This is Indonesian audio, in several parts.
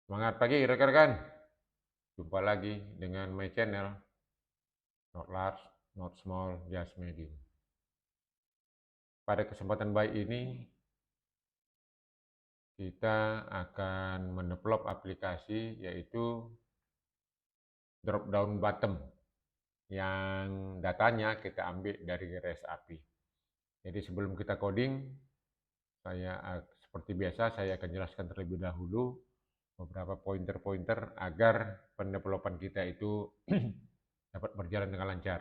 Semangat pagi rekan-rekan. Jumpa lagi dengan my channel. Not large, not small, just medium. Pada kesempatan baik ini, kita akan mendevelop aplikasi yaitu drop down button yang datanya kita ambil dari REST API. Jadi sebelum kita coding, seperti biasa saya akan jelaskan terlebih dahulu beberapa pointer-pointer agar pendevelopan kita itu dapat berjalan dengan lancar.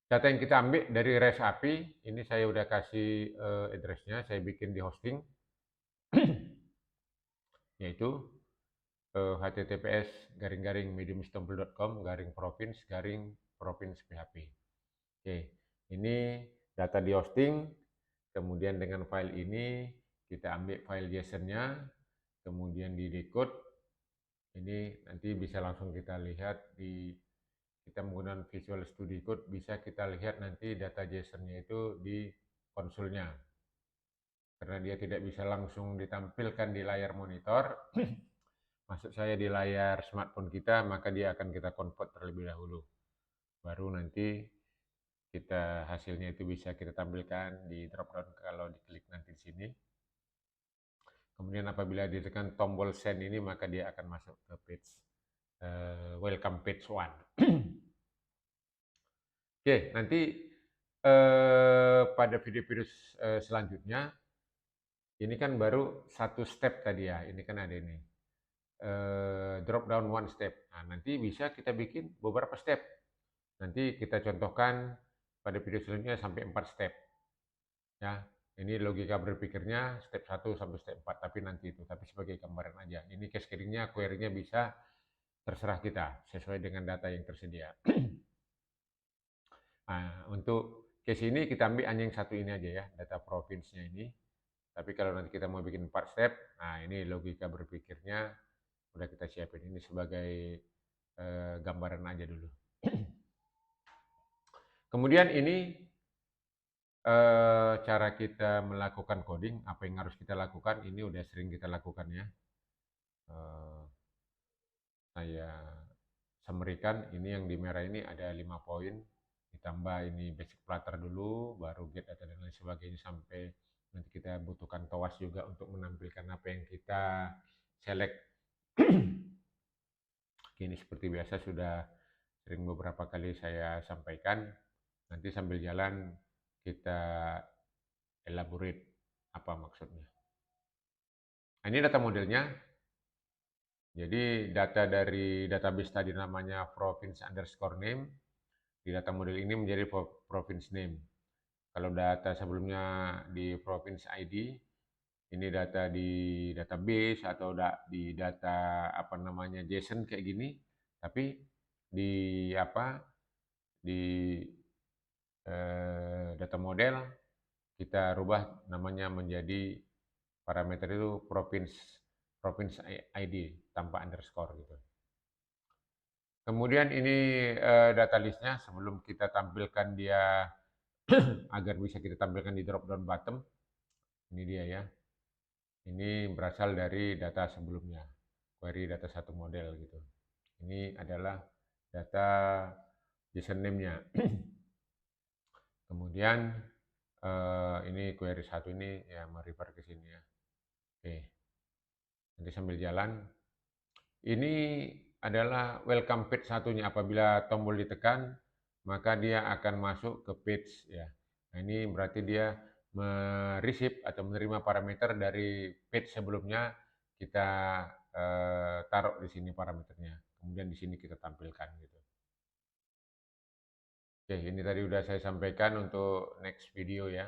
Data yang kita ambil dari REST API, ini saya udah kasih address-nya, saya bikin di hosting, yaitu https://mediumistompel.com/province/province-php. Oke, ini data di hosting, kemudian dengan file ini kita ambil file JSON-nya, kemudian di decode. Ini nanti bisa langsung kita lihat kita menggunakan Visual Studio Code, bisa kita lihat nanti data JSON-nya itu di konsolnya. Karena dia tidak bisa langsung ditampilkan di layar monitor, maksud saya di layar smartphone kita, maka dia akan kita convert terlebih dahulu. Baru nanti hasilnya itu bisa kita tampilkan di drop down kalau diklik nanti di sini. Kemudian apabila ditekan tombol send ini, maka dia akan masuk ke page welcome page 1. Oke, nanti pada video-video selanjutnya, ini kan baru satu step tadi ya, ini kan ada ini. Drop down one step. Nah, nanti bisa kita bikin beberapa step. Nanti kita contohkan pada video selanjutnya sampai 4 step. Ya, ini logika berpikirnya step 1 sampai step 4, tapi nanti itu, tapi sebagai gambaran aja. Ini cascading-nya, query-nya bisa terserah kita sesuai dengan data yang tersedia. Nah, untuk case ini kita ambil hanya yang satu ini aja ya, data province-nya ini. Tapi kalau nanti kita mau bikin 4 step, nah ini logika berpikirnya udah kita siapin, ini sebagai gambaran aja dulu. Kemudian ini cara kita melakukan coding, apa yang harus kita lakukan, ini udah sering kita lakukan ya. Saya summary-kan, ini yang di merah ini ada 5 poin, ditambah ini basic flutter dulu, baru get data dan lain sebagainya, sampai nanti kita butuhkan TOAS juga untuk menampilkan apa yang kita select. Ini seperti biasa sudah sering beberapa kali saya sampaikan, nanti sambil jalan kita elaborate apa maksudnya. Nah, ini data modelnya. Jadi data dari database tadi namanya province_name, di data model ini menjadi province name. Kalau data sebelumnya di province ID, ini data di database atau di data apa namanya JSON kayak gini, tapi di data model kita rubah namanya menjadi parameter itu province ID tanpa underscore gitu. Kemudian ini data listnya sebelum kita tampilkan dia agar bisa kita tampilkan di drop down button. Ini dia ya. Ini berasal dari data sebelumnya, query data satu model gitu. Ini adalah data JSON name-nya. Kemudian ini query satu ini ya merefer ke sini ya. Oke. Nanti sambil jalan. Ini adalah welcome page satunya. Apabila tombol ditekan, maka dia akan masuk ke page ya. Nah, ini berarti dia mereceive atau menerima parameter dari page sebelumnya, kita taruh di sini parameternya. Kemudian di sini kita tampilkan gitu. Oke, ini tadi udah saya sampaikan untuk next video ya.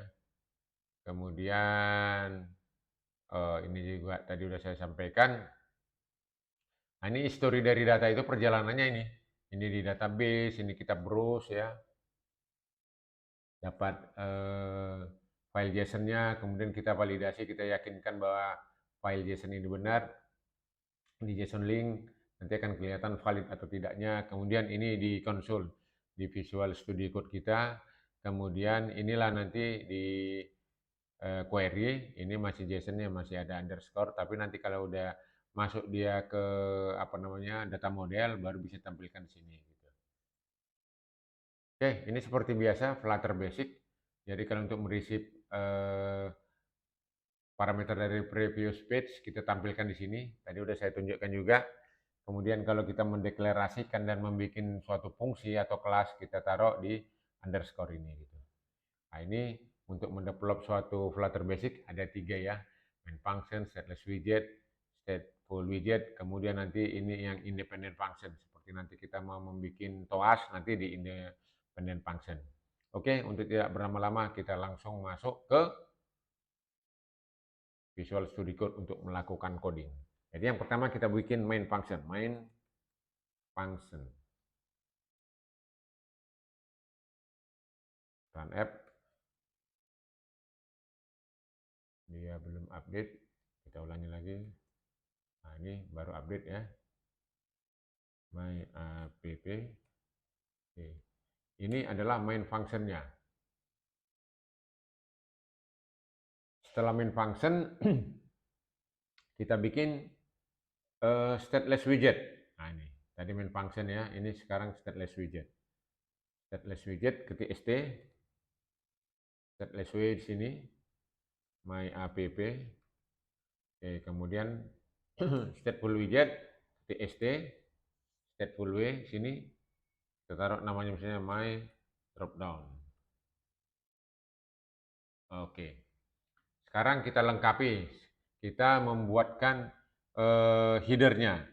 Kemudian ini juga tadi udah saya sampaikan. Nah, ini history dari data itu perjalanannya ini. Ini di database, ini kita browse ya. Dapat file JSON-nya, kemudian kita validasi, kita yakinkan bahwa file JSON ini benar. Di JSON link nanti akan kelihatan valid atau tidaknya. Kemudian ini di konsol, di Visual Studio Code kita. Kemudian inilah nanti di query, ini masih JSON-nya masih ada underscore, tapi nanti kalau udah masuk dia ke data model baru bisa tampilkan di sini gitu. Oke, ini seperti biasa Flutter Basic. Jadi kalau untuk mereceive parameter dari previous page kita tampilkan di sini. Tadi udah saya tunjukkan juga. Kemudian kalau kita mendeklarasikan dan membuat suatu fungsi atau kelas, kita taruh di underscore ini gitu. Nah, ini untuk mendevelop suatu Flutter Basic ada 3 ya. Main function, stateless widget, stateful widget, kemudian nanti ini yang independent function. Seperti nanti kita mau membuat TOAS nanti di independent function. Oke, untuk tidak berlama-lama kita langsung masuk ke Visual Studio Code untuk melakukan coding. Jadi yang pertama kita bikin main function. Run app. Dia belum update. Kita ulangi lagi. Nah, ini baru update ya. My app. Oke. Ini adalah main function-nya. Setelah main function, kita bikin stateless widget. Nah, ini tadi main function ya, ini sekarang stateless widget. Stateless widget ketik st, stateless widget di sini, my app. Oke, kemudian stateful widget ketik st, stateful w sini, kita taruh namanya misalnya my dropdown. Oke, sekarang kita lengkapi, kita membuatkan headernya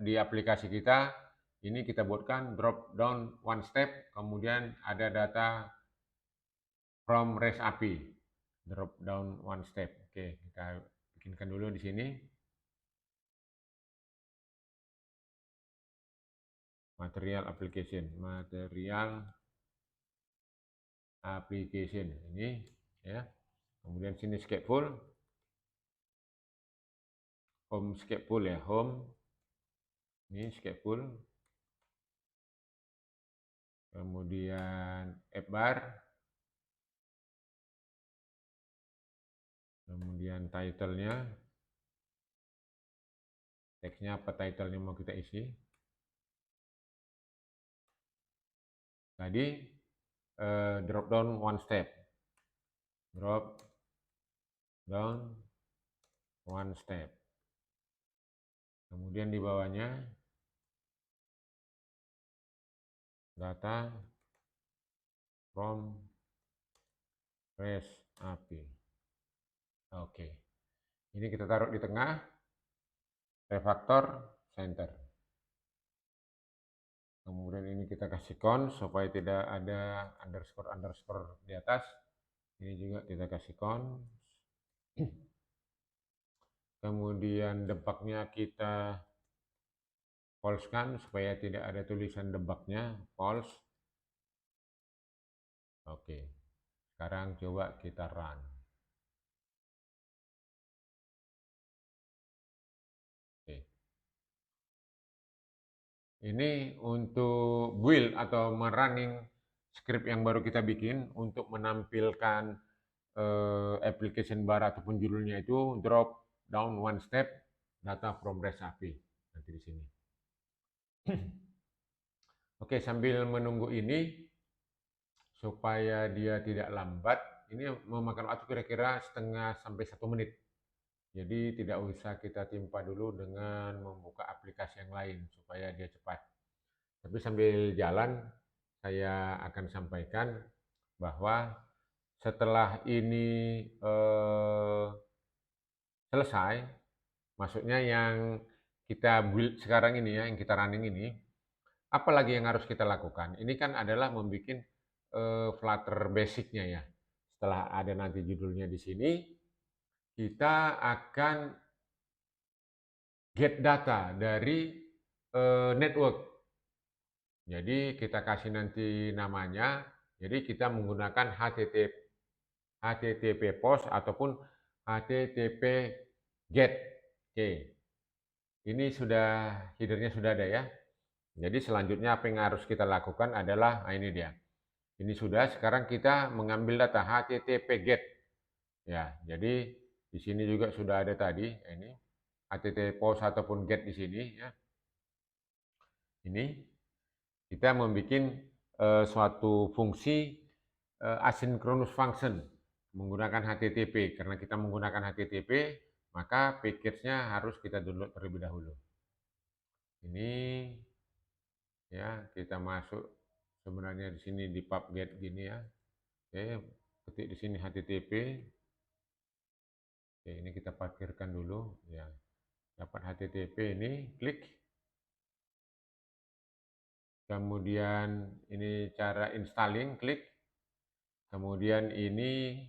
di aplikasi kita. Ini kita buatkan drop down one step, kemudian ada data from REST API, drop down one step. Oke, kita bikinkan dulu di sini. Material application ini ya. Kemudian sini stateful, home stateful ya, home. Ini stateful. Kemudian app bar. Kemudian title-nya. Teksnya apa title-nya mau kita isi. Tadi drop down one step. Drop down one step. Kemudian di bawahnya data from REST API. Oke. Ini kita taruh di tengah. Refactor center. Kemudian ini kita kasih cons supaya tidak ada underscore di atas. Ini juga kita kasih cons. Kemudian debugnya kita false kan supaya tidak ada tulisan debugnya false. Oke. Sekarang coba kita run. Oke. Ini untuk build atau merunning script yang baru kita bikin untuk menampilkan application bar ataupun judulnya itu drop down one step data from REST API nanti di sini. Oke, sambil menunggu ini supaya dia tidak lambat, ini memakan waktu kira-kira setengah sampai 1 menit. Jadi tidak usah kita timpa dulu dengan membuka aplikasi yang lain supaya dia cepat. Tapi sambil jalan saya akan sampaikan bahwa setelah ini selesai, maksudnya yang kita build sekarang ini ya, yang kita running ini, apalagi yang harus kita lakukan? Ini kan adalah membuat Flutter Basic-nya ya. Setelah ada nanti judulnya di sini, kita akan get data dari network. Jadi kita kasih nanti namanya, jadi kita menggunakan HTTP post ataupun HTTP get. Oke, ini sudah headernya sudah ada ya. Jadi selanjutnya apa yang harus kita lakukan adalah, nah ini dia. Ini sudah, sekarang kita mengambil data HTTP GET. Ya, jadi di sini juga sudah ada tadi, ini HTTP POST ataupun GET di sini ya. Ini kita membuat suatu fungsi asynchronous function menggunakan HTTP. Karena kita menggunakan HTTP, maka package-nya harus kita download terlebih dahulu. Ini ya, kita masuk sebenarnya di sini di pubget gini ya. Oke, ketik di sini HTTP. Oke, ini kita parkirkan dulu ya. Dapat HTTP ini, klik. Kemudian ini cara installing, klik. Kemudian ini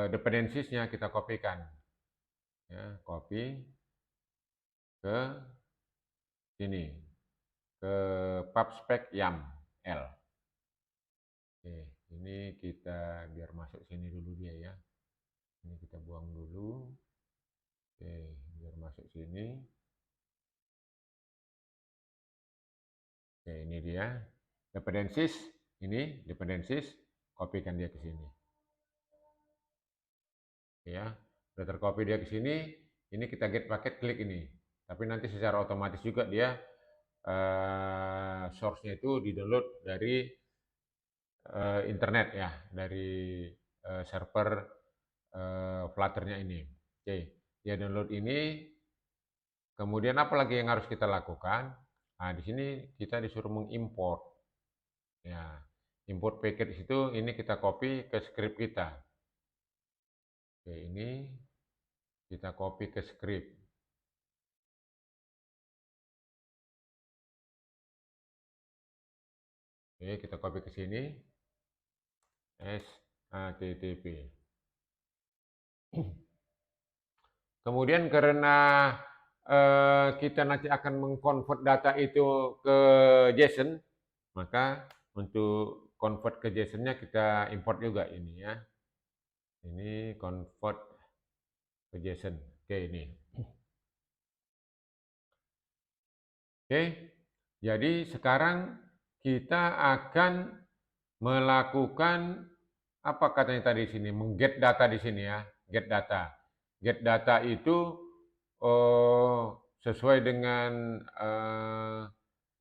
dependencies-nya kita kopikan. Ya, copy ke sini, ke pubspec yam L. Oke, ini kita biar masuk sini dulu dia ya. Ini kita buang dulu. Oke, biar masuk sini. Oke, ini dia. Dependencies, ini dependencies, kopikan dia ke sini. Ya, sudah tercopy dia ke sini. Ini kita get paket, klik ini. Tapi nanti secara otomatis juga dia source-nya itu di-download dari internet ya, dari server Flutter-nya ini. Oke, dia download ini. Kemudian apa lagi yang harus kita lakukan? Nah, di sini kita disuruh mengimport. Ya, import package itu ini kita copy ke script kita. Oke, ini kita copy ke script. Oke, kita copy ke sini. HTTP. Kemudian karena kita nanti akan mengkonvert data itu ke JSON, maka untuk convert ke JSON-nya kita import juga ini ya. Ini convert ke JSON. Oke, ini. Oke, jadi sekarang kita akan melakukan apa katanya tadi di sini, mengget data di sini ya, get data. Get data itu sesuai dengan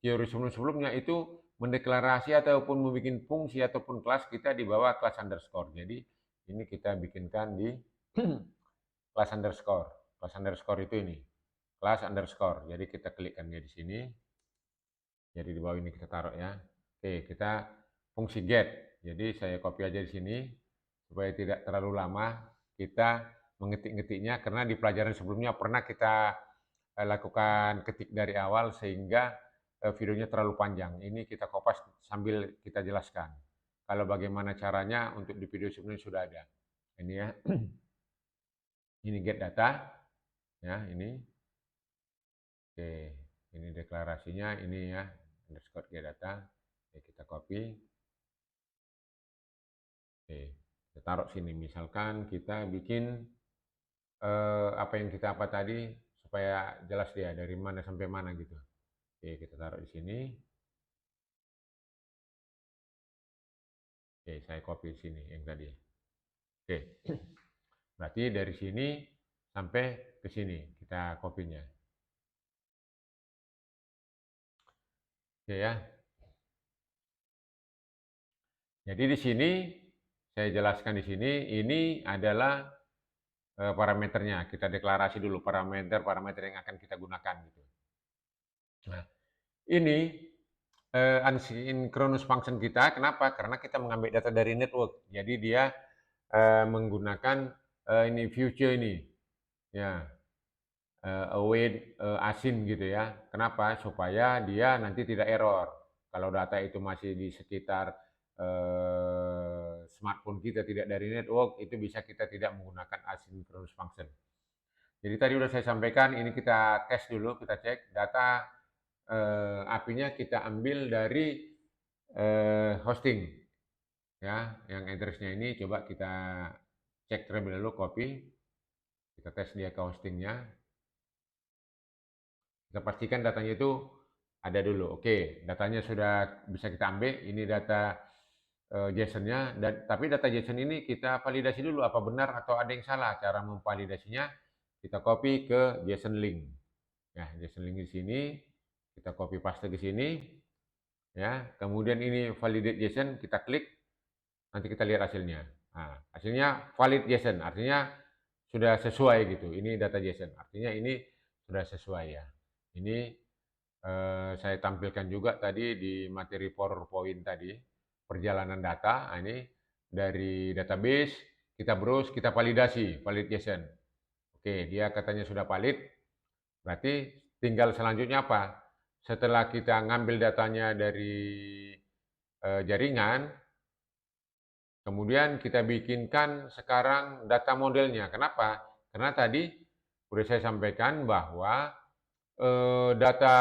teori sebelum-sebelumnya itu mendeklarasi ataupun membuat fungsi ataupun kelas kita di bawah kelas underscore. Jadi ini kita bikinkan di kelas underscore. Kelas underscore itu ini, kelas underscore. Jadi kita klikkan dia di sini. Jadi di bawah ini kita taruh ya. Oke, kita fungsi get. Jadi saya copy aja di sini supaya tidak terlalu lama kita mengetik-ngetiknya karena di pelajaran sebelumnya pernah kita lakukan ketik dari awal sehingga videonya terlalu panjang. Ini kita kopas sambil kita jelaskan. Kalau bagaimana caranya untuk di video sebelumnya sudah ada. Ini ya. Ini get data. Ya, ini. Oke, ini deklarasinya ini ya. Underscore get data. Oke, kita copy. Oke, kita taruh sini. Misalkan kita bikin apa yang kita apa tadi supaya jelas dia dari mana sampai mana gitu. Oke, kita taruh di sini. Oke, saya copy di sini yang tadi. Oke, berarti dari sini sampai ke sini kita copy-nya. Oke ya. Jadi di sini saya jelaskan di sini ini adalah parameternya. Kita deklarasi dulu parameter yang akan kita gunakan gitu. Nah, ini asynchronous function kita. Kenapa? Karena kita mengambil data dari network. Jadi dia menggunakan ini future ini. Ya, await async gitu ya. Kenapa? Supaya dia nanti tidak error. Kalau data itu masih di sekitar smartphone kita tidak dari network, itu bisa kita tidak menggunakan asynchronous function. Jadi tadi sudah saya sampaikan, ini kita tes dulu, kita cek data API-nya kita ambil dari hosting. Ya, yang address-nya ini coba kita cek terlebih dahulu, copy. Kita tes dia ke hostingnya. Kita pastikan datanya itu ada dulu. Oke, datanya sudah bisa kita ambil. Ini data JSON-nya, tapi data JSON ini kita validasi dulu apa benar atau ada yang salah. Cara memvalidasinya kita copy ke JSON link. Ya, JSON link di sini kita copy paste ke sini, ya. Kemudian ini validate JSON, kita klik, nanti kita lihat hasilnya. Nah, hasilnya valid JSON, artinya sudah sesuai gitu. Ini data JSON, artinya ini sudah sesuai ya. Ini saya tampilkan juga tadi di materi PowerPoint tadi, perjalanan data. Nah, ini dari database, kita browse, kita validasi, valid JSON. Oke, dia katanya sudah valid, berarti tinggal selanjutnya apa? Setelah kita ngambil datanya dari jaringan, kemudian kita bikinkan sekarang data modelnya. Kenapa? Karena tadi sudah saya sampaikan bahwa data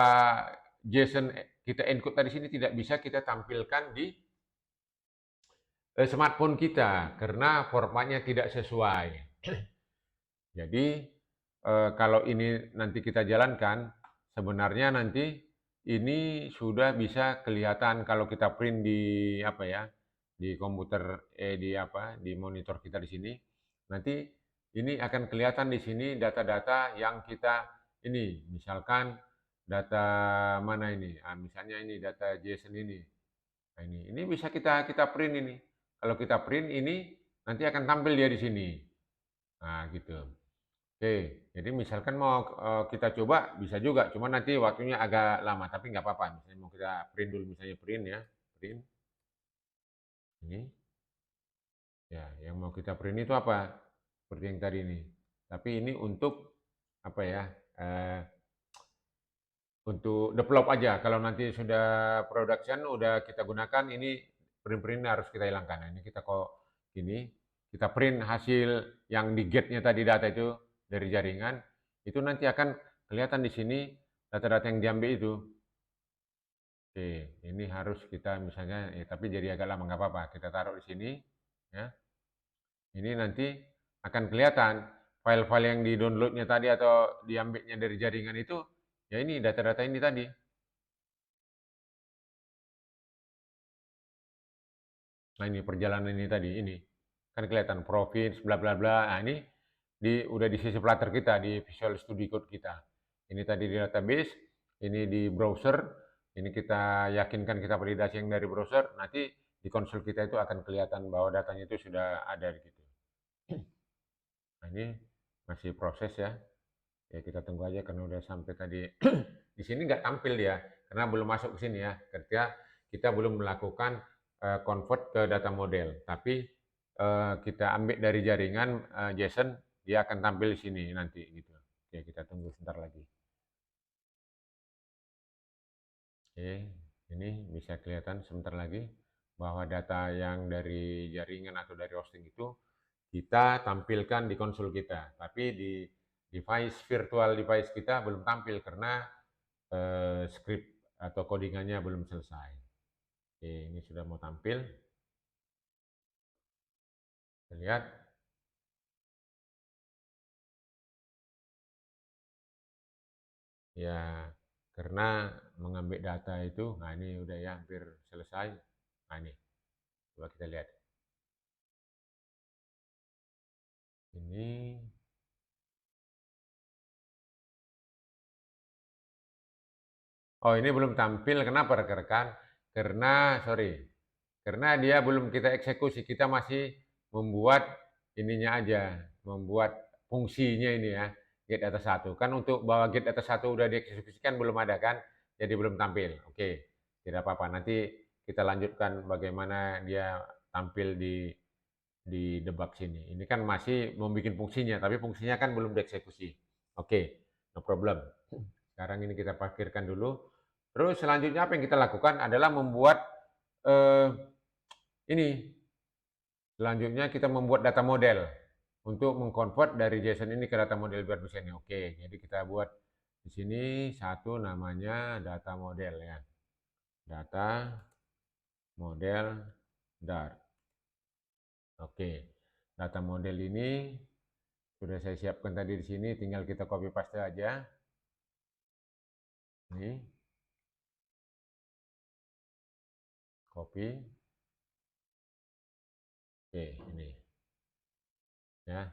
JSON kita encode tadi sini tidak bisa kita tampilkan di smartphone kita karena formatnya tidak sesuai. Jadi kalau ini nanti kita jalankan, sebenarnya nanti ini sudah bisa kelihatan kalau kita print di apa ya, di komputer di monitor kita di sini. Nanti ini akan kelihatan di sini data-data yang kita ini, misalkan data mana ini? Misalnya ini data JSON ini. Nah, ini bisa kita print ini. Kalau kita print ini nanti akan tampil dia di sini. Nah, gitu. Oke, jadi misalkan mau kita coba bisa juga, cuma nanti waktunya agak lama, tapi nggak apa-apa. Misalnya mau kita print dulu, misalnya print ya, print ini, ya yang mau kita print itu apa? Seperti yang tadi ini. Tapi ini untuk apa ya? Untuk develop aja. Kalau nanti sudah production, udah kita gunakan, ini print-print harus kita hilangkan. Nah, ini kita kok gini, kita print hasil yang di gate-nya tadi data itu dari jaringan, itu nanti akan kelihatan di sini data-data yang diambil itu. Oke, ini harus kita misalnya, tapi jadi agak lama nggak apa-apa. Kita taruh di sini, ya. Ini nanti akan kelihatan file-file yang di-downloadnya tadi atau diambilnya dari jaringan itu, ya ini data-data ini tadi. Nah ini perjalanan ini tadi, ini kan kelihatan province, bla bla bla. Nah ini udah di sisi Flutter kita, di Visual Studio Code kita. Ini tadi di database, ini di browser, ini kita yakinkan kita validasi yang dari browser, nanti di konsol kita itu akan kelihatan bahwa datanya itu sudah ada gitu. Nah ini masih proses ya. Ya kita tunggu aja karena udah sampai tadi. Di sini nggak tampil dia, karena belum masuk ke sini ya. Ketika kita belum melakukan convert ke data model, tapi kita ambil dari jaringan JSON, dia akan tampil di sini nanti gitu. Oke, kita tunggu sebentar lagi. Oke, ini bisa kelihatan sebentar lagi bahwa data yang dari jaringan atau dari hosting itu kita tampilkan di konsol kita, tapi di virtual device kita belum tampil karena script atau codingannya belum selesai. Oke, ini sudah mau tampil. Kita lihat. Ya, karena mengambil data itu, nah ini udah ya hampir selesai. Nah ini, coba kita lihat. Ini, oh ini belum tampil, kenapa rekan-rekan? Karena dia belum kita eksekusi, kita masih membuat ininya aja, membuat fungsinya ini ya, get data 1. Kan untuk bahwa get data 1 udah dieksekusikan belum ada kan, jadi belum tampil. Oke, tidak apa-apa, nanti kita lanjutkan bagaimana dia tampil di debug sini. Ini kan masih membuat fungsinya, tapi fungsinya kan belum dieksekusi. Oke, no problem. Sekarang ini kita parkirkan dulu. Terus selanjutnya apa yang kita lakukan adalah membuat ini. Selanjutnya kita membuat data model untuk mengkonvert dari JSON ini ke data model biar bisa ini. Oke, jadi kita buat di sini satu namanya data model ya. Data model Dart. Oke, data model ini sudah saya siapkan tadi di sini, tinggal kita copy paste aja. Ini, copy. Oke, ini ya.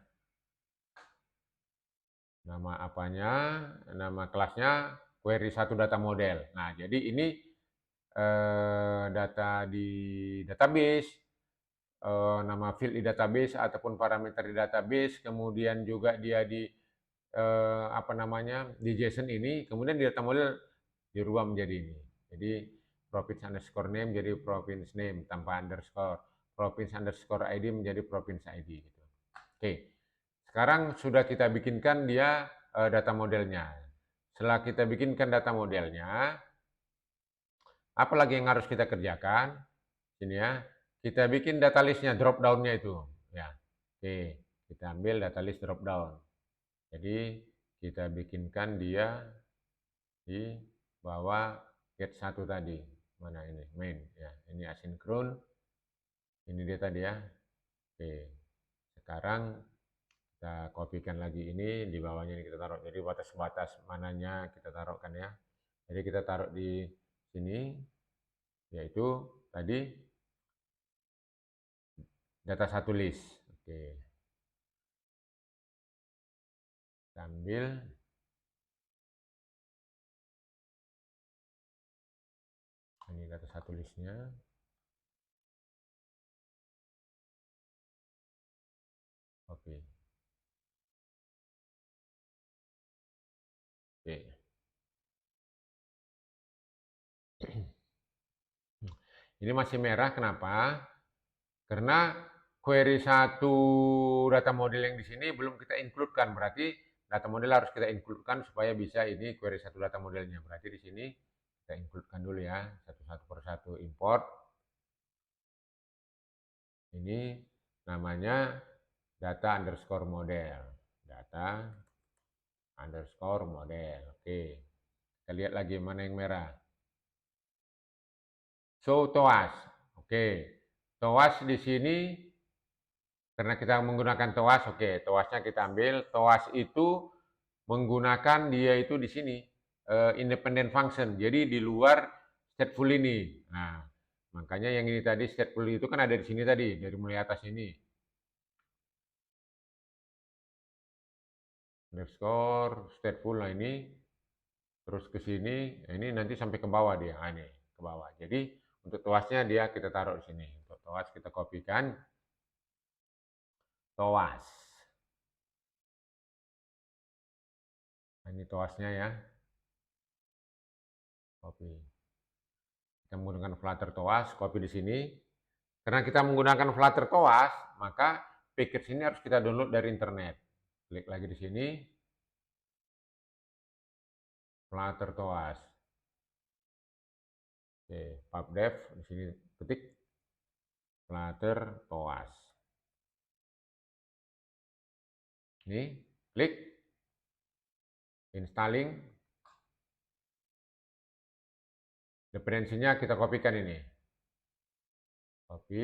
Nama apanya, nama kelasnya query 1 data model. Nah, jadi ini data di database, nama field di database ataupun parameter di database, kemudian juga dia di apa namanya, di JSON ini, kemudian di data model dirubah menjadi ini. Jadi province underscore name jadi province name tanpa underscore, province underscore ID menjadi province ID gitu. Oke. Sekarang sudah kita bikinkan dia data modelnya. Setelah kita bikinkan data modelnya, apa lagi yang harus kita kerjakan? Ini ya, kita bikin data listnya, drop down-nya itu. Ya, oke, kita ambil data list drop down. Jadi kita bikinkan dia di bawah get 1 tadi. Mana ini? Main. Ya, ini asinkron. Ini dia tadi ya. Oke, sekarang kita kopikan lagi ini, di bawahnya ini kita taruh. Jadi batas-batas mananya kita taruhkan ya. Jadi kita taruh di sini, yaitu tadi data 1 list. Oke, kita ambil. Ini data 1 listnya. Oke. Oke. Ini masih merah, kenapa? Karena query 1 data model yang di sini belum kita include-kan, berarti data model harus kita include-kan supaya bisa ini query 1 data modelnya. Berarti di sini kita include-kan dulu ya, satu per satu import. Ini namanya data underscore model. Data underscore model. Oke. Kita lihat lagi mana yang merah. Show TOAS. Oke. TOAS di sini karena kita menggunakan TOAS, oke, TOAS-nya kita ambil. TOAS itu menggunakan dia itu di sini independent function. Jadi di luar stateful ini. Nah, makanya yang ini tadi stateful itu kan ada di sini tadi dari mulai atas ini. Underscore stateful, nah ini terus ke sini, ini nanti sampai ke bawah dia. Nah, ini ke bawah. Jadi untuk TOAS-nya dia kita taruh di sini. Untuk TOAS kita kopikan. TOAS. Nah, ini TOAS-nya ya. Copy. Kita menggunakan Flutter TOAS, copy di sini. Karena kita menggunakan Flutter TOAS, maka package ini harus kita download dari internet. Klik lagi di sini. Flutter TOAS. Oke, pubdev di sini ketik Flutter TOAS. Ini klik installing. Dependensinya kita kopikan ini. Copy.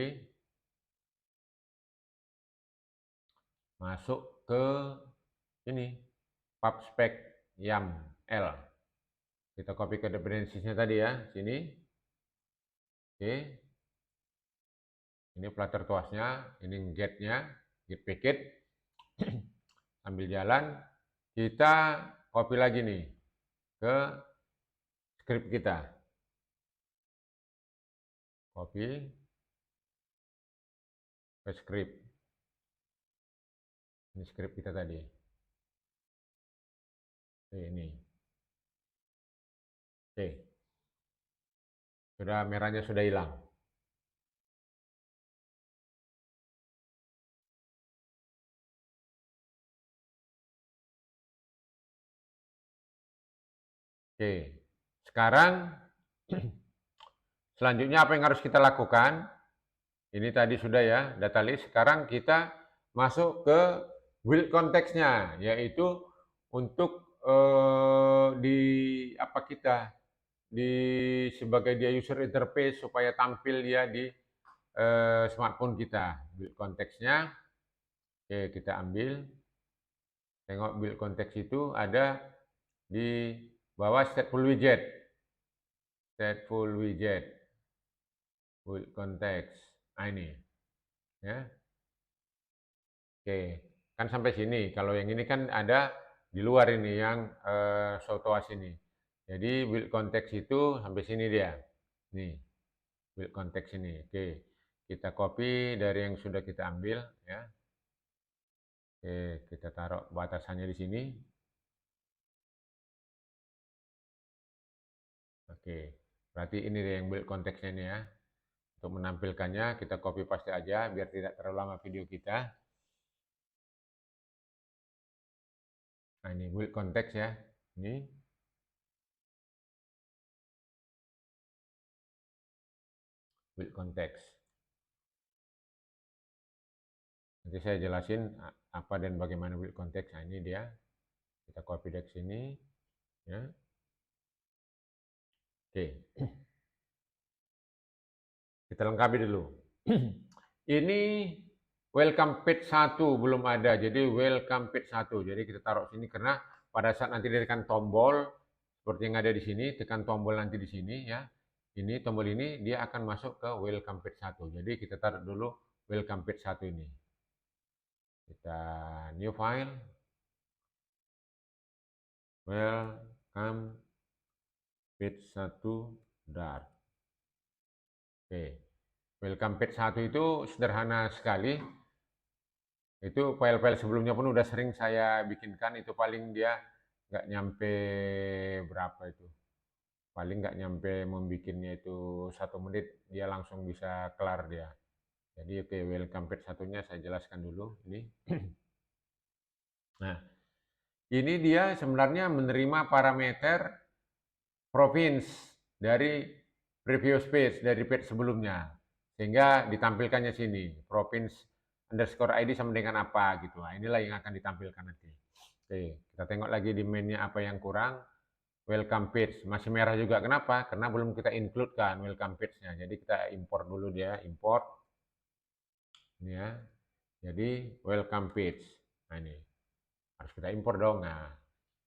Masuk ke ini pubspec YAML. Kita copy ke dependensinya tadi ya, sini. Oke. Ini Flutter TOAS-nya, ini get-nya, get packet. Sambil jalan, kita copy lagi nih ke script kita. Copy ke script. Ini script kita tadi. Oke, ini. Oke. Sudah merahnya sudah hilang. Oke. Sekarang selanjutnya apa yang harus kita lakukan? Ini tadi sudah ya, data list. Sekarang kita masuk ke build konteksnya, yaitu untuk di apa kita di sebagai dia user interface supaya tampil dia di smartphone kita. Build konteksnya, oke kita ambil. Tengok build konteks itu ada di bawah stateful widget. Stateful widget. Build konteks. Nah ini. Ya. Oke, kan sampai sini. Kalau yang ini kan ada di luar ini yang SOTOAS ini. Jadi build context itu sampai sini dia. Nih, build context ini. Oke, kita copy dari yang sudah kita ambil ya. Oke, kita taruh batasannya di sini. Oke, berarti ini dia yang build konteksnya ini ya. Untuk menampilkannya kita copy paste aja biar tidak terlalu lama video kita. Nah ini build konteks ya. Ini build konteks. Nanti saya jelasin apa dan bagaimana build konteks. Nah ini dia. Kita copy dari sini ya. Oke. Kita lengkapi dulu. Ini welcome page 1 belum ada. Jadi welcome page 1. Jadi kita taruh sini karena pada saat nanti ditekan tombol seperti yang ada di sini, tekan tombol nanti di sini ya. Ini tombol ini dia akan masuk ke welcome page 1. Jadi kita taruh dulu welcome page 1 ini. Kita new file. Welcome page 1 Dart. Oke. Welcome page 1 itu sederhana sekali. Itu file-file sebelumnya pun udah sering saya bikinkan, itu paling dia nggak nyampe berapa itu. Paling nggak nyampe membikinnya itu 1 menit, dia langsung bisa kelar dia. Jadi oke, welcome page satunya saya jelaskan dulu ini. Nah, ini dia sebenarnya menerima parameter province dari previous page, dari page sebelumnya. Sehingga ditampilkannya sini, province underscore ID sama dengan apa gitu. Nah, inilah yang akan ditampilkan nanti. Oke, kita tengok lagi di mainnya apa yang kurang. Welcome page, masih merah juga. Kenapa? Karena belum kita include kan welcome page-nya. Jadi kita import dulu dia, import. Ini ya. Jadi welcome page. Nah ini, harus kita import dong. Nah,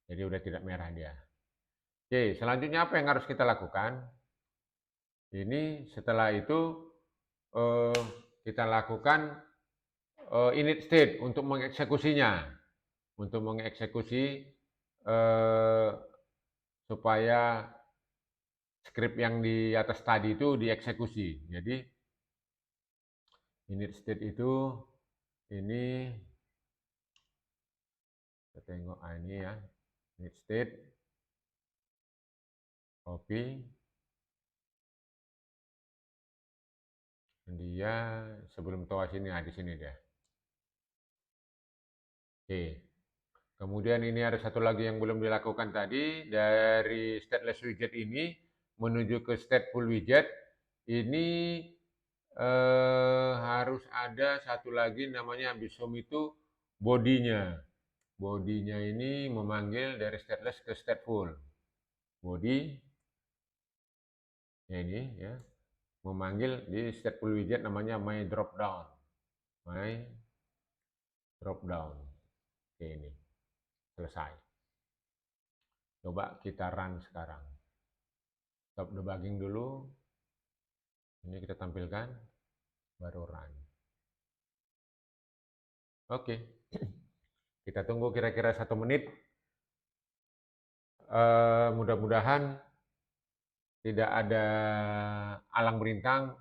jadi udah tidak merah dia. Oke, selanjutnya apa yang harus kita lakukan? Ini setelah itu eh, kita lakukan init state untuk mengeksekusinya, untuk mengeksekusi supaya script yang di atas tadi itu dieksekusi. Jadi init state itu ini kita tengok ini ya, init state copy dia sebelum toa sini, di sini dia. Oke. Kemudian ini ada satu lagi yang belum dilakukan tadi, dari stateless widget ini menuju ke stateful widget. Ini harus ada satu lagi namanya habis home itu bodinya. Bodinya ini memanggil dari stateless ke stateful. Body ya ini ya, memanggil di stateful widget namanya my dropdown. My dropdown. Oke ini selesai. Coba kita run sekarang. Stop debugging dulu. Ini kita tampilkan, baru run. Oke, kita tunggu kira-kira 1 menit. Mudah-mudahan tidak ada alang melintang,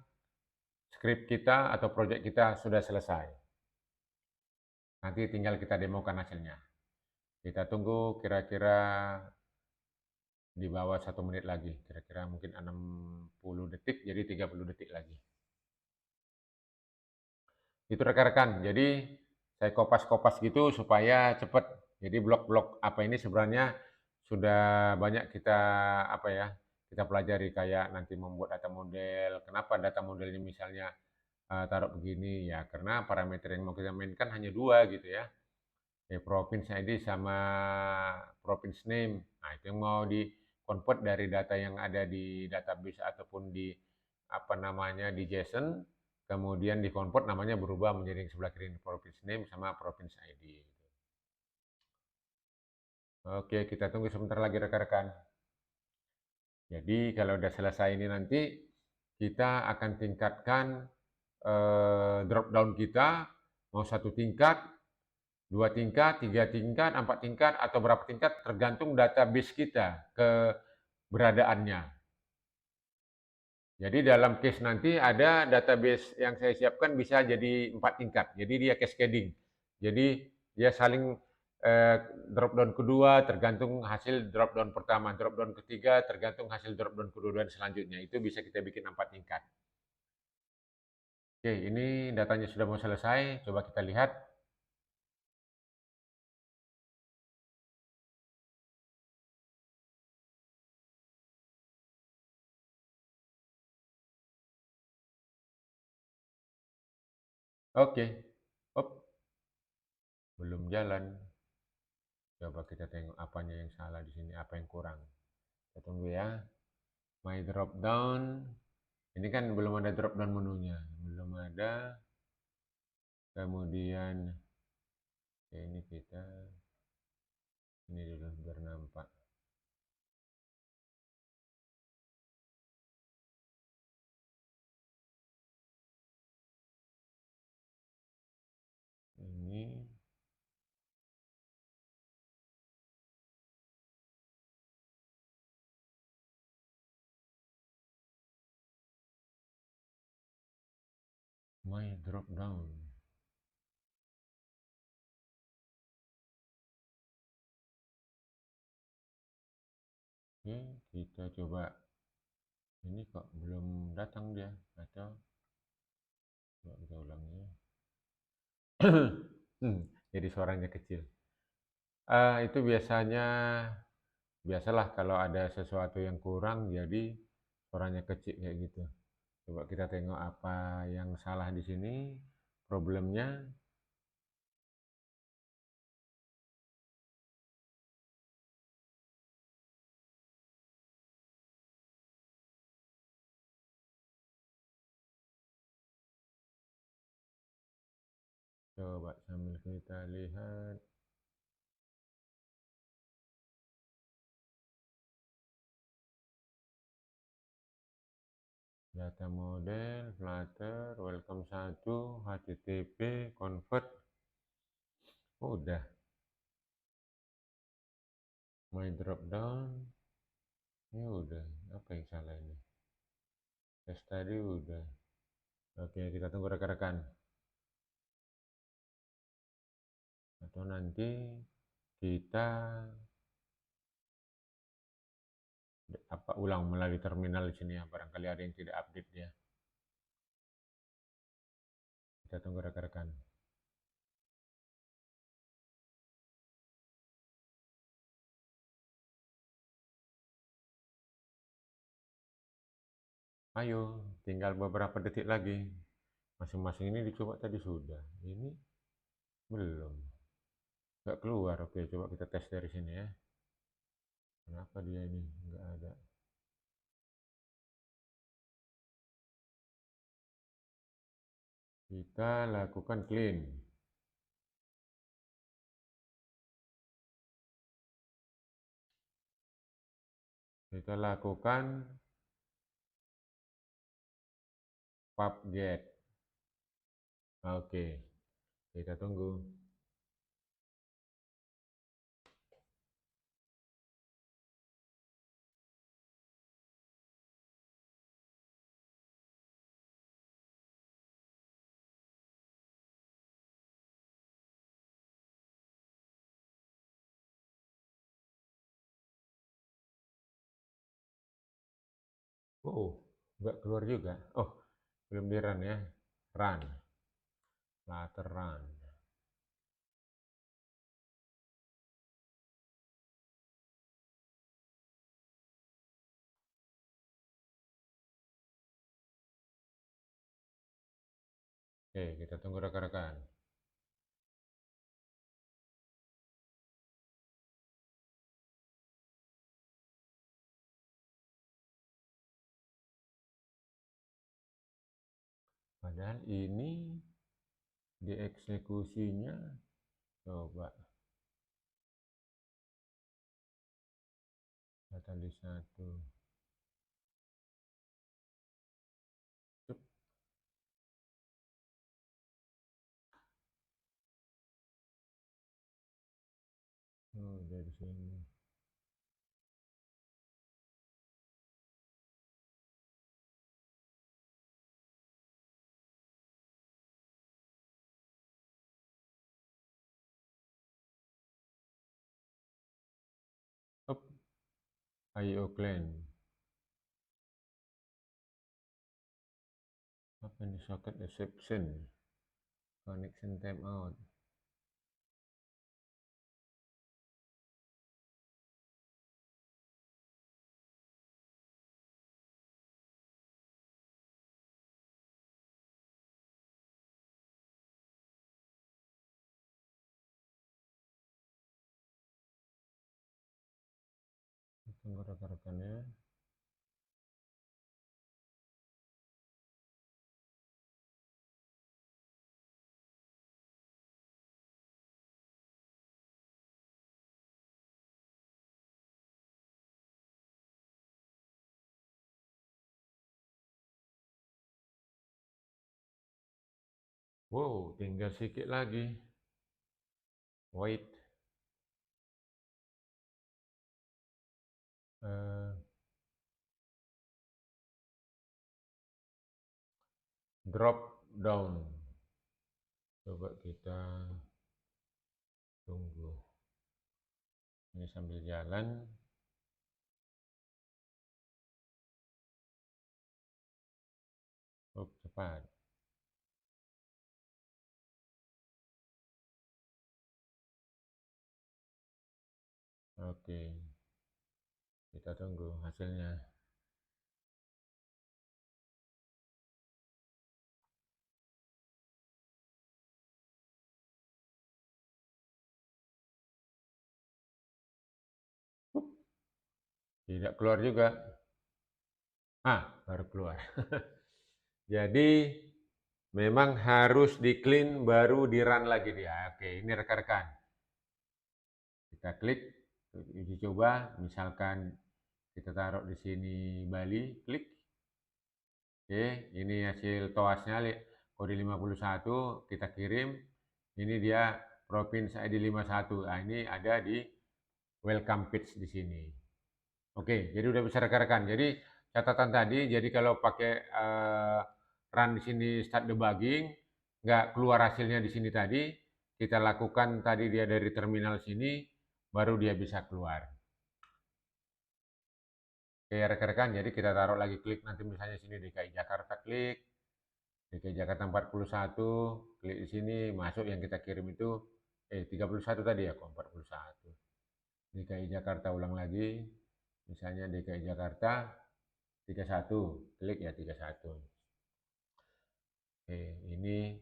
script kita atau project kita sudah selesai. Nanti tinggal kita demokan hasilnya. Kita tunggu kira-kira di bawah 1 menit lagi, kira-kira mungkin 60 detik, jadi 30 detik lagi. Itu rekan-rekan, jadi saya kopas-kopas gitu supaya cepat. Jadi blok-blok apa ini sebenarnya sudah banyak kita apa ya, kita pelajari kayak nanti membuat data model. Kenapa data modelnya misalnya taruh begini ya, karena parameter yang mau kita mainkan hanya 2 gitu ya. Province ID sama province name. Nah, itu yang mau di convert dari data yang ada di database ataupun di apa namanya di JSON, kemudian di convert namanya berubah menjadi yang sebelah kiri province name sama province ID. Oke, kita tunggu sebentar lagi rekan-rekan. Jadi kalau udah selesai ini nanti kita akan tingkatkan drop down kita mau 1 tingkat 2 tingkat, 3 tingkat, 4 tingkat, atau berapa tingkat tergantung database kita keberadaannya. Jadi dalam case nanti ada database yang saya siapkan bisa jadi 4 tingkat, jadi dia cascading. Jadi dia saling drop down kedua tergantung hasil drop down pertama, drop down ketiga tergantung hasil drop down kedua dan selanjutnya. Itu bisa kita bikin 4 tingkat. Oke, ini datanya sudah mau selesai, coba kita lihat. Oke, op, belum jalan. Coba kita tengok apanya yang salah di sini, apa yang kurang. Kita tunggu ya. My drop down. Ini kan belum ada drop down menunya, belum ada. Kemudian ini kita ini dulu biar nampak. Ini my drop down. Oke, kita coba. Ini kok belum datang dia, atau coba kita ulang ya. Jadi suaranya kecil. Itu biasalah kalau ada sesuatu yang kurang jadi suaranya kecil kayak gitu. Coba kita tengok apa yang salah di sini, problemnya. Coba sambil kita lihat. Data model, Flutter, welcome 1, HTTP, convert. Udah. My drop down. Ini udah. Apa yang salah ini? Tes tadi udah. Oke, kita tunggu rekan-rekan. Atau nanti kita ulang melalui terminal di sini ya. Barangkali ada yang tidak update ya. Kita tunggu rekan-rekan. Ayo, tinggal beberapa detik lagi. Masing-masing ini dicoba tadi sudah. Ini belum. Nggak keluar. Oke, coba kita tes dari sini ya. Kenapa dia ini nggak ada? Kita lakukan clean. Kita lakukan pubget. Oke, kita tunggu. Oh, nggak keluar juga. Oh, belum di run ya. Run. Flutter run. Oke, kita tunggu rekan-rekan. Padahal ini dieksekusinya. Coba. Data list 1. Cep. Up, IO clan. Apa ini socket exception? Connection timeout. Tunggu rekan-rekannya. Wow, tinggal sedikit lagi. Wait. Drop down. Coba kita tunggu. Ini sambil jalan. Oh, cepat. Oke. Kita tunggu hasilnya. Tidak keluar juga. Baru keluar. Jadi memang harus di clean baru di run lagi dia. Oke, ini rekan-rekan. Kita klik uji coba, misalkan kita taruh di sini Bali, klik. Oke, ini hasil toasnya kode 51, kita kirim. Ini dia provinsi ID 51. Nah, ini ada di welcome page di sini. Oke, jadi udah bisa rekan-rekan. Jadi catatan tadi, jadi kalau pakai run di sini start debugging, nggak keluar hasilnya di sini tadi, kita lakukan tadi dia dari terminal sini, baru dia bisa keluar. Oke rekan-rekan, jadi kita taruh lagi klik nanti misalnya sini DKI Jakarta, klik DKI Jakarta 41, klik di sini, masuk yang kita kirim itu 31 tadi ya kok 41. DKI Jakarta ulang lagi, misalnya DKI Jakarta 31, klik ya 31. Oke, ini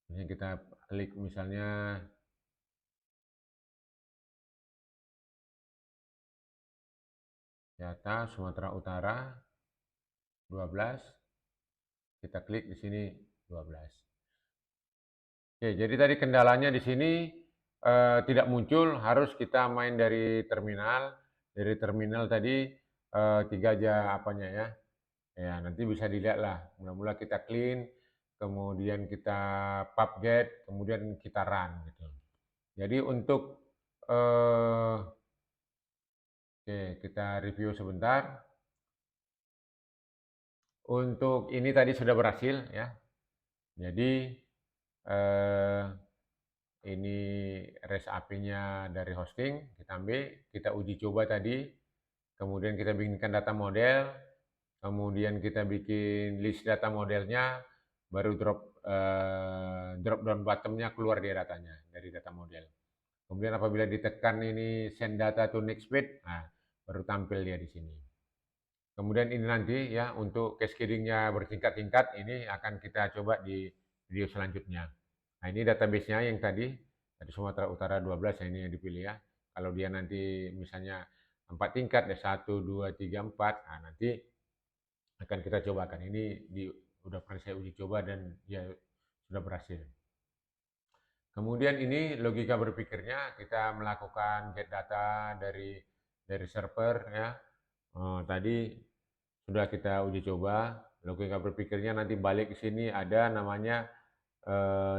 misalnya kita klik misalnya data Sumatera Utara 12, kita klik di sini 12. Oke, jadi tadi kendalanya di sini tidak muncul, harus kita main dari terminal. Dari terminal tadi 3 aja apanya ya. Ya, nanti bisa dilihat lah. Mula-mula kita clean, kemudian kita pubget, kemudian kita run gitu. Jadi untuk oke, kita review sebentar. Untuk ini tadi sudah berhasil ya. Jadi ini REST API-nya dari hosting, kita ambil, kita uji coba tadi, kemudian kita bikinkan data model, kemudian kita bikin list data modelnya, baru drop down bottom-nya keluar dia datanya dari data model. Kemudian apabila ditekan ini send data to next page, baru tampil dia di sini. Kemudian ini nanti ya untuk cascading-nya bertingkat-tingkat, ini akan kita coba di video selanjutnya. Nah ini database-nya yang tadi Sumatera Utara 12 ini yang dipilih ya. Kalau dia nanti misalnya 4 tingkat ya 1, 2, 3, 4, nah nanti akan kita cobakan. Ini udah pernah saya uji coba dan ya sudah berhasil. Kemudian ini logika berpikirnya, kita melakukan get data dari server ya. Tadi sudah kita uji coba, logika berpikirnya nanti balik ke sini ada namanya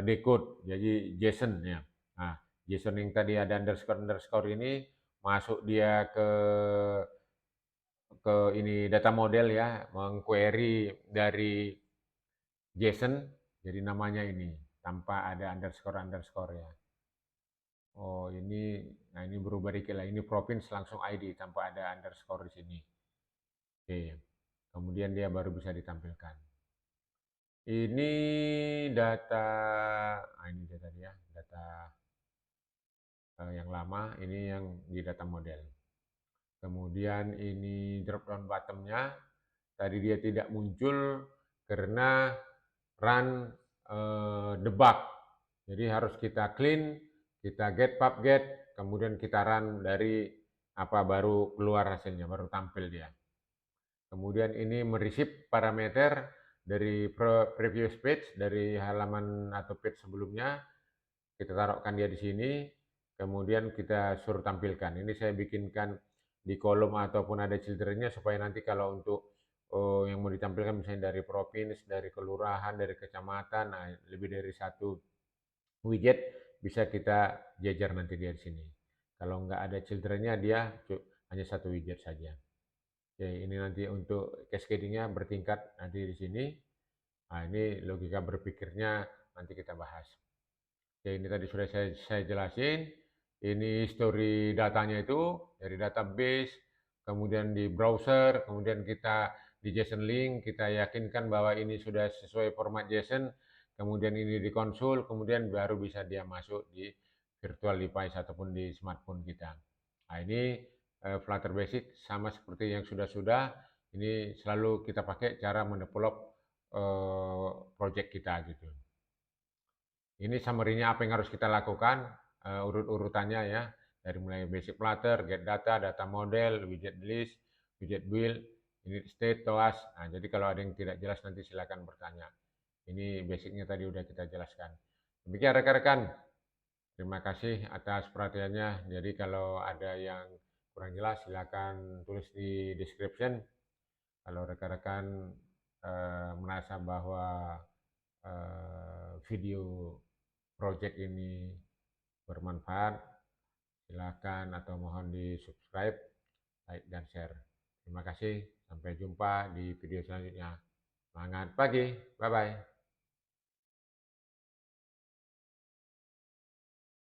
decode, jadi JSON ya. Nah, JSON yang tadi ada underscore ini masuk dia ke ini data model ya, mengquery dari JSON, jadi namanya ini tanpa ada underscore ya. Oh ini, nah ini berubah dikit lah. Ini province langsung ID tanpa ada underscore di sini. Oke, kemudian dia baru bisa ditampilkan. Ini data, ini data dia, data yang lama, ini yang di data model. Kemudian ini drop down buttonnya, tadi dia tidak muncul karena run debug. Jadi harus kita clean, kita get pub get, kemudian kita run dari apa baru keluar hasilnya, baru tampil dia. Kemudian ini mereceive parameter dari previous page, dari halaman atau page sebelumnya, kita taruhkan dia di sini, kemudian kita suruh tampilkan. Ini saya bikinkan di kolom ataupun ada children-nya supaya nanti kalau untuk yang mau ditampilkan misalnya dari provinsi, dari kelurahan, dari kecamatan, nah lebih dari satu widget bisa kita jajar nanti dia di sini. Kalau nggak ada children-nya dia hanya satu widget saja. Oke, ini nanti untuk cascading-nya bertingkat nanti di sini. Nah, ini logika berpikirnya nanti kita bahas. Oke, ini tadi sudah saya jelasin. Ini history datanya itu dari database, kemudian di browser, kemudian kita di JSON link, kita yakinkan bahwa ini sudah sesuai format JSON, kemudian ini di konsul, kemudian baru bisa dia masuk di virtual device ataupun di smartphone kita. Nah, ini Flutter Basic sama seperti yang sudah-sudah, ini selalu kita pakai cara mendevelop project kita gitu. Ini summary-nya apa yang harus kita lakukan, urut-urutannya ya, dari mulai basic Flutter, get data, data model, widget list, widget build, init state, toas. Nah, jadi kalau ada yang tidak jelas nanti silakan bertanya. Ini basicnya tadi udah kita jelaskan. Demikian rekan-rekan, terima kasih atas perhatiannya. Jadi kalau ada yang kurang jelas silakan tulis di description. Kalau rekan-rekan merasa bahwa video project ini bermanfaat, silakan atau mohon di subscribe, like, dan share. Terima kasih, sampai jumpa di video selanjutnya. Semangat pagi, bye-bye.